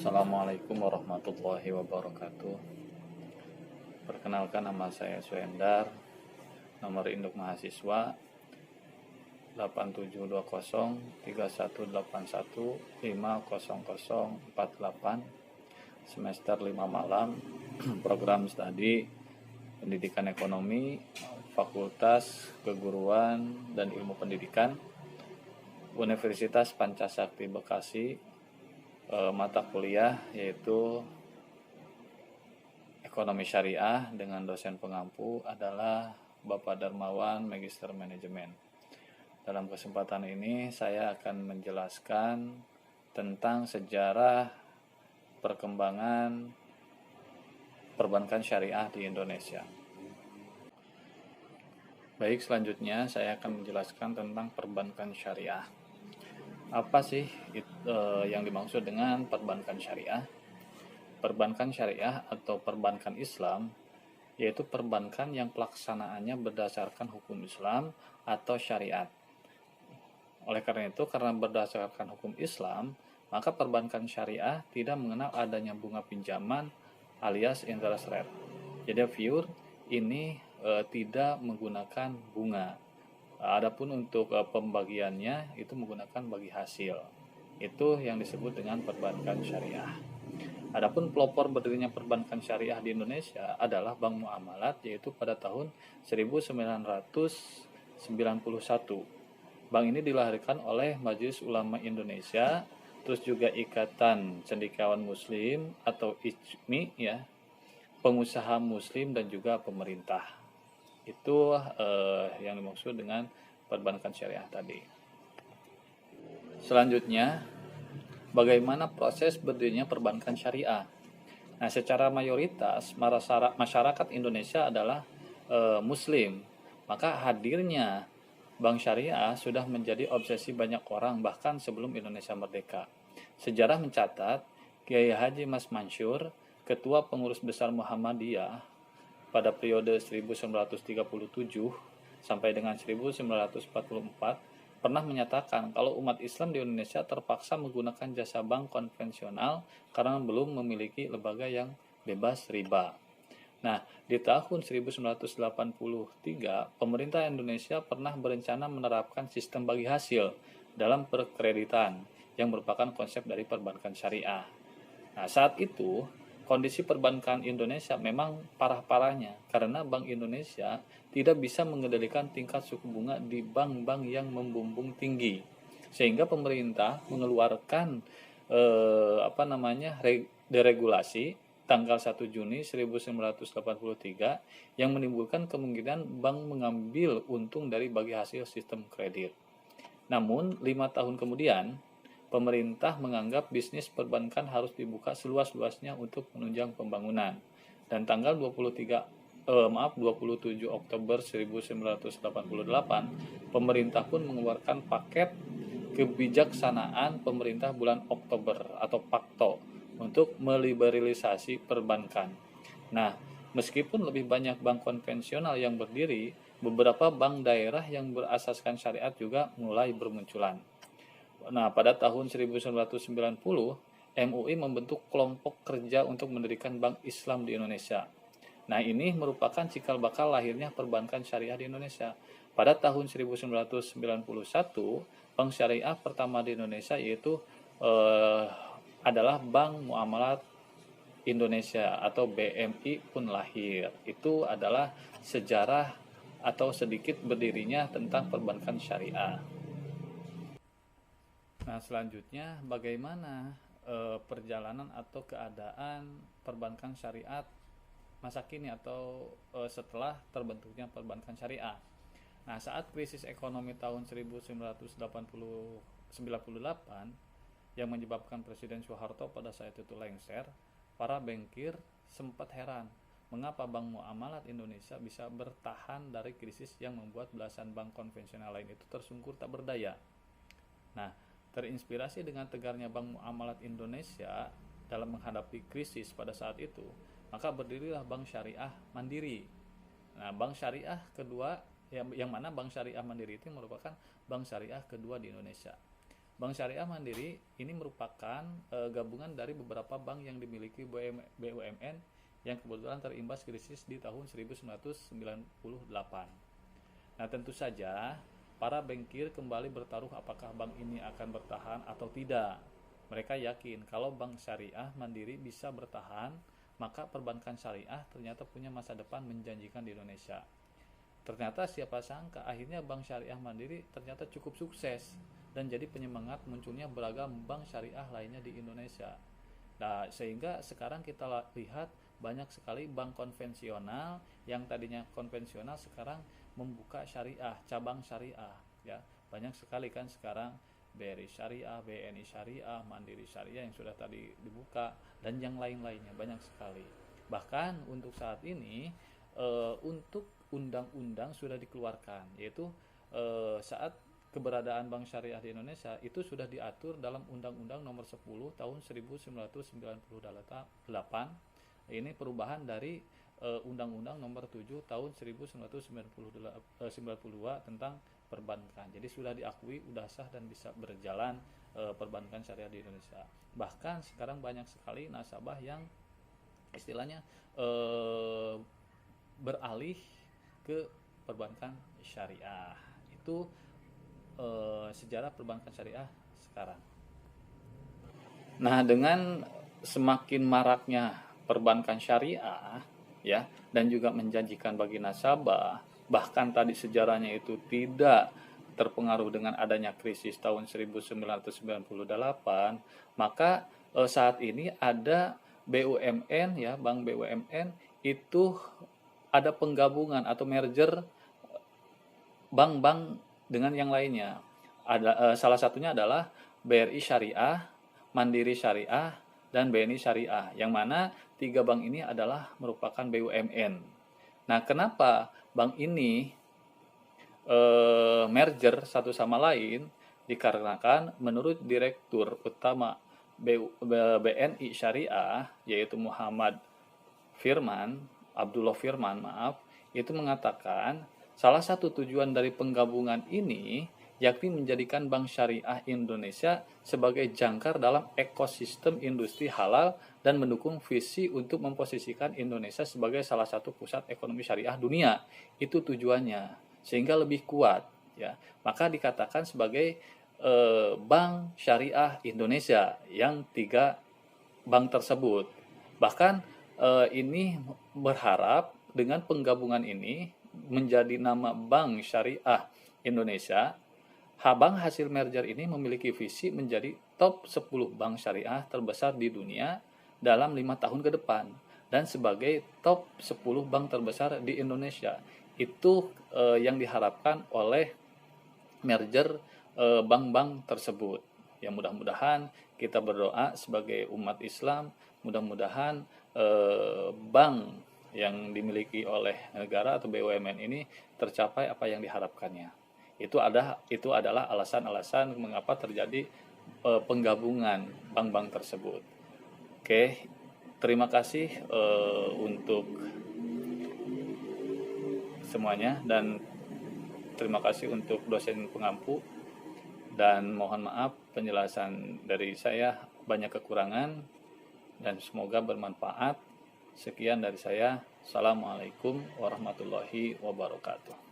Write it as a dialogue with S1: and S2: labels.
S1: Assalamualaikum warahmatullahi wabarakatuh. Perkenalkan, nama saya Suendar. Nomor induk mahasiswa 87203181500048, semester 5 malam, program studi Pendidikan Ekonomi, Fakultas Keguruan dan Ilmu Pendidikan, Universitas Pancasakti Bekasi. Mata kuliah yaitu Ekonomi Syariah dengan dosen pengampu adalah Bapak Darmawan, Magister Manajemen. Dalam kesempatan ini saya akan menjelaskan tentang sejarah perkembangan perbankan syariah di Indonesia. Baik, selanjutnya saya akan menjelaskan tentang perbankan syariah. Apa sih yang dimaksud dengan perbankan syariah? Perbankan syariah atau perbankan Islam yaitu perbankan yang pelaksanaannya berdasarkan hukum Islam atau syariat. Oleh karena itu, karena berdasarkan hukum Islam, maka perbankan syariah tidak mengenal adanya bunga pinjaman alias interest rate. Jadi pure ini tidak menggunakan bunga. Adapun untuk pembagiannya itu menggunakan bagi hasil. Itu yang disebut dengan perbankan syariah. Adapun pelopor berdirinya perbankan syariah di Indonesia adalah Bank Muamalat, yaitu pada tahun 1991. Bank ini dilahirkan oleh Majelis Ulama Indonesia, terus juga Ikatan Cendekiawan Muslim atau ICMI ya, pengusaha muslim dan juga pemerintah. Itu yang dimaksud dengan perbankan syariah tadi. Selanjutnya, bagaimana proses berdirinya perbankan syariah? Nah, secara mayoritas masyarakat Indonesia adalah muslim. Maka hadirnya bank syariah sudah menjadi obsesi banyak orang bahkan sebelum Indonesia merdeka. Sejarah mencatat Kiai Haji Mas Mansur, ketua pengurus besar Muhammadiyah pada periode 1937 sampai dengan 1944 pernah menyatakan kalau umat Islam di Indonesia terpaksa menggunakan jasa bank konvensional karena belum memiliki lembaga yang bebas riba. Nah, di tahun 1983, pemerintah Indonesia pernah berencana menerapkan sistem bagi hasil dalam perkreditan yang merupakan konsep dari perbankan syariah. Nah, saat itu kondisi perbankan Indonesia memang parah-parahnya karena Bank Indonesia tidak bisa mengendalikan tingkat suku bunga di bank-bank yang membumbung tinggi, sehingga pemerintah mengeluarkan deregulasi tanggal 1 Juni 1983 yang menimbulkan kemungkinan bank mengambil untung dari bagi hasil sistem kredit. Namun 5 tahun kemudian pemerintah menganggap bisnis perbankan harus dibuka seluas-luasnya untuk menunjang pembangunan. Dan tanggal 27 Oktober 1988, pemerintah pun mengeluarkan paket kebijaksanaan pemerintah bulan Oktober atau Pakto untuk meliberalisasi perbankan. Nah, meskipun lebih banyak bank konvensional yang berdiri, beberapa bank daerah yang berasaskan syariat juga mulai bermunculan. Nah, pada tahun 1990, MUI membentuk kelompok kerja untuk mendirikan Bank Islam di Indonesia. Nah, ini merupakan cikal bakal lahirnya perbankan syariah di Indonesia. Pada tahun 1991, bank syariah pertama di Indonesia yaitu adalah Bank Muamalat Indonesia atau BMI pun lahir. Itu adalah sejarah atau sedikit berdirinya tentang perbankan syariah. Nah, selanjutnya bagaimana perjalanan atau keadaan perbankan syariat masa kini atau setelah terbentuknya perbankan syariah. Nah, saat krisis ekonomi tahun 1998 yang menyebabkan Presiden Soeharto pada saat itu lengser, para bankir sempat heran mengapa Bank Muamalat Indonesia bisa bertahan dari krisis yang membuat belasan bank konvensional lain itu tersungkur tak berdaya. Nah, terinspirasi dengan tegarnya Bank Muamalat Indonesia dalam menghadapi krisis pada saat itu, maka berdirilah Bank Syariah Mandiri. Nah, Bank Syariah kedua yang mana Bank Syariah Mandiri itu merupakan bank syariah kedua di Indonesia. Bank Syariah Mandiri ini merupakan gabungan dari beberapa bank yang dimiliki BUMN yang kebetulan terimbas krisis di tahun 1998. Nah, tentu saja para bankir kembali bertaruh apakah bank ini akan bertahan atau tidak. Mereka yakin kalau Bank Syariah Mandiri bisa bertahan, maka perbankan syariah ternyata punya masa depan menjanjikan di Indonesia. Ternyata siapa sangka akhirnya Bank Syariah Mandiri ternyata cukup sukses dan jadi penyemangat munculnya beragam bank syariah lainnya di Indonesia. Nah, sehingga sekarang kita lihat banyak sekali bank konvensional yang tadinya konvensional sekarang membuka syariah, cabang syariah, ya. Banyak sekali kan sekarang BRI Syariah, BNI Syariah, Mandiri Syariah yang sudah tadi dibuka dan yang lain-lainnya banyak sekali. Bahkan untuk saat ini untuk undang-undang sudah dikeluarkan, yaitu saat keberadaan Bank Syariah di Indonesia itu sudah diatur dalam Undang-Undang Nomor 10 Tahun 1998. Ini perubahan dari Undang-Undang Nomor 7 Tahun 1992 tentang perbankan. Jadi sudah diakui, sudah sah dan bisa berjalan perbankan syariah di Indonesia. Bahkan sekarang banyak sekali nasabah yang istilahnya beralih ke perbankan syariah. Itu sejarah perbankan syariah sekarang. Nah, dengan semakin maraknya perbankan syariah, ya, dan juga menjanjikan bagi nasabah, bahkan tadi sejarahnya itu tidak terpengaruh dengan adanya krisis tahun 1998, maka saat ini ada BUMN, ya, bank BUMN itu ada penggabungan atau merger bank-bank dengan yang lainnya. Ada salah satunya adalah BRI Syariah, Mandiri Syariah, dan BNI Syariah, yang mana tiga bank ini adalah merupakan BUMN. Nah, kenapa bank ini merger satu sama lain? Dikarenakan menurut Direktur Utama BNI Syariah, yaitu Abdullah Firman, itu mengatakan salah satu tujuan dari penggabungan ini yakni menjadikan Bank Syariah Indonesia sebagai jangkar dalam ekosistem industri halal dan mendukung visi untuk memposisikan Indonesia sebagai salah satu pusat ekonomi syariah dunia. Itu tujuannya, sehingga lebih kuat, ya. Maka dikatakan sebagai Bank Syariah Indonesia yang tiga bank tersebut. Bahkan ini berharap dengan penggabungan ini menjadi nama Bank Syariah Indonesia. Bank hasil merger ini memiliki visi menjadi top 10 bank syariah terbesar di dunia dalam 5 tahun ke depan dan sebagai top 10 bank terbesar di Indonesia. Itu yang diharapkan oleh merger bank-bank tersebut. Ya, mudah-mudahan kita berdoa sebagai umat Islam, mudah-mudahan bank yang dimiliki oleh negara atau BUMN ini tercapai apa yang diharapkannya. Itu adalah alasan-alasan mengapa terjadi penggabungan bank-bank tersebut. Oke, terima kasih untuk semuanya, dan terima kasih untuk dosen pengampu, dan mohon maaf penjelasan dari saya banyak kekurangan dan semoga bermanfaat. Sekian dari saya. Assalamualaikum warahmatullahi wabarakatuh.